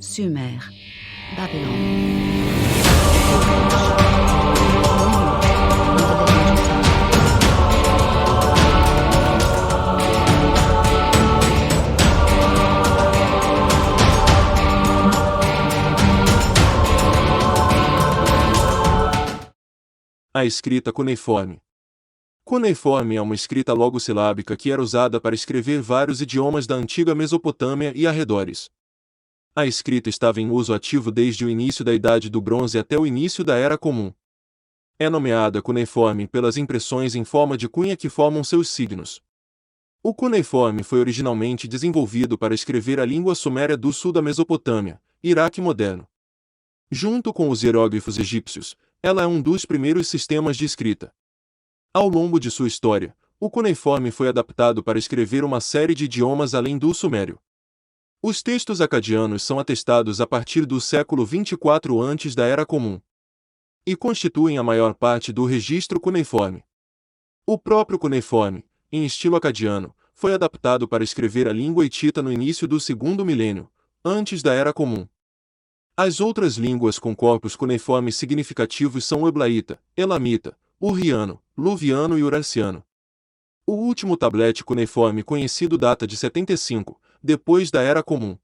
Sumer, Babylon. A escrita cuneiforme. Cuneiforme é uma escrita logossilábica que era usada para escrever vários idiomas da antiga Mesopotâmia e arredores. A escrita estava em uso ativo desde o início da Idade do Bronze até o início da Era Comum. É nomeada cuneiforme pelas impressões em forma de cunha que formam seus signos. O cuneiforme foi originalmente desenvolvido para escrever a língua suméria do sul da Mesopotâmia, Iraque moderno. Junto com os hieróglifos egípcios, ela é um dos primeiros sistemas de escrita. Ao longo de sua história, o cuneiforme foi adaptado para escrever uma série de idiomas além do sumério. Os textos acadianos são atestados a partir do século 24 antes da Era Comum e constituem a maior parte do registro cuneiforme. O próprio cuneiforme, em estilo acadiano, foi adaptado para escrever a língua hitita no início do segundo milênio, antes da Era Comum. As outras línguas com corpos cuneiformes significativos são o heblaíta, elamita, urriano, luviano e urassiano. O último tablete cuneiforme conhecido data de 75, depois da Era Comum.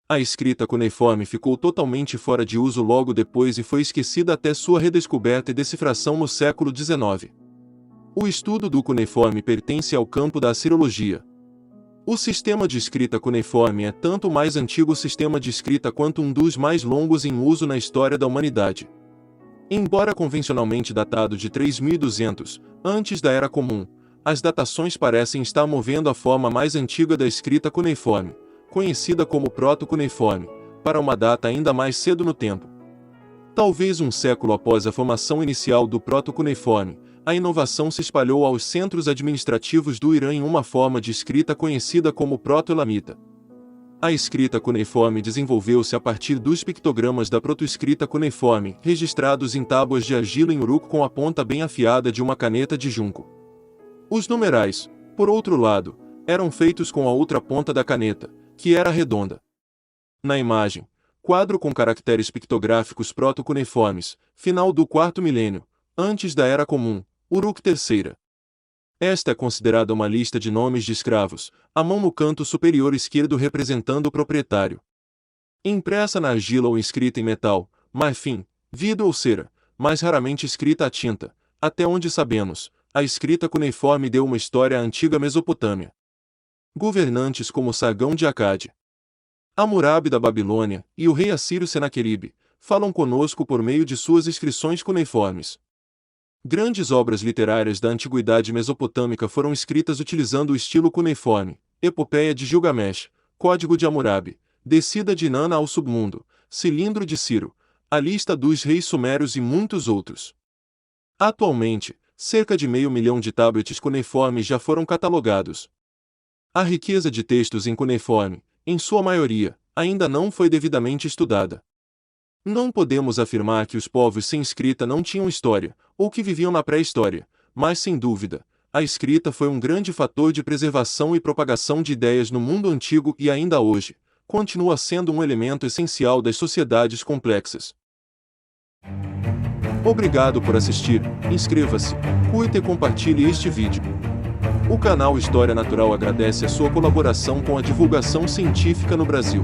A escrita cuneiforme ficou totalmente fora de uso logo depois e foi esquecida até sua redescoberta e decifração no século XIX. O estudo do cuneiforme pertence ao campo da assirologia. O sistema de escrita cuneiforme é tanto o mais antigo sistema de escrita quanto um dos mais longos em uso na história da humanidade. Embora convencionalmente datado de 3200, antes da Era Comum, as datações parecem estar movendo a forma mais antiga da escrita cuneiforme, conhecida como proto-cuneiforme, para uma data ainda mais cedo no tempo. Talvez um século após a formação inicial do proto-cuneiforme, a inovação se espalhou aos centros administrativos do Irã em uma forma de escrita conhecida como proto-elamita. A escrita cuneiforme desenvolveu-se a partir dos pictogramas da protoescrita cuneiforme, registrados em tábuas de argila em Uruk com a ponta bem afiada de uma caneta de junco. Os numerais, por outro lado, eram feitos com a outra ponta da caneta, que era redonda. Na imagem, quadro com caracteres pictográficos proto-cuneiformes, final do quarto milênio, antes da Era Comum, Uruk III. Esta é considerada uma lista de nomes de escravos, a mão no canto superior esquerdo representando o proprietário. Impressa na argila ou escrita em metal, marfim, vidro ou cera, mais raramente escrita a tinta, até onde sabemos, a escrita cuneiforme deu uma história à antiga Mesopotâmia. Governantes como Sargão de Acade, Hammurabi da Babilônia e o rei assírio Senaqueribe falam conosco por meio de suas inscrições cuneiformes. Grandes obras literárias da antiguidade mesopotâmica foram escritas utilizando o estilo cuneiforme: Epopeia de Gilgamesh, Código de Hammurabi, Descida de Inanna ao Submundo, Cilindro de Ciro, a lista dos reis sumérios e muitos outros. Atualmente, cerca de 500 mil de tablets cuneiformes já foram catalogados. A riqueza de textos em cuneiforme, em sua maioria, ainda não foi devidamente estudada. Não podemos afirmar que os povos sem escrita não tinham história, ou que viviam na pré-história, mas sem dúvida, a escrita foi um grande fator de preservação e propagação de ideias no mundo antigo e ainda hoje, continua sendo um elemento essencial das sociedades complexas. Obrigado por assistir, inscreva-se, curta e compartilhe este vídeo. O canal História Natural agradece a sua colaboração com a divulgação científica no Brasil.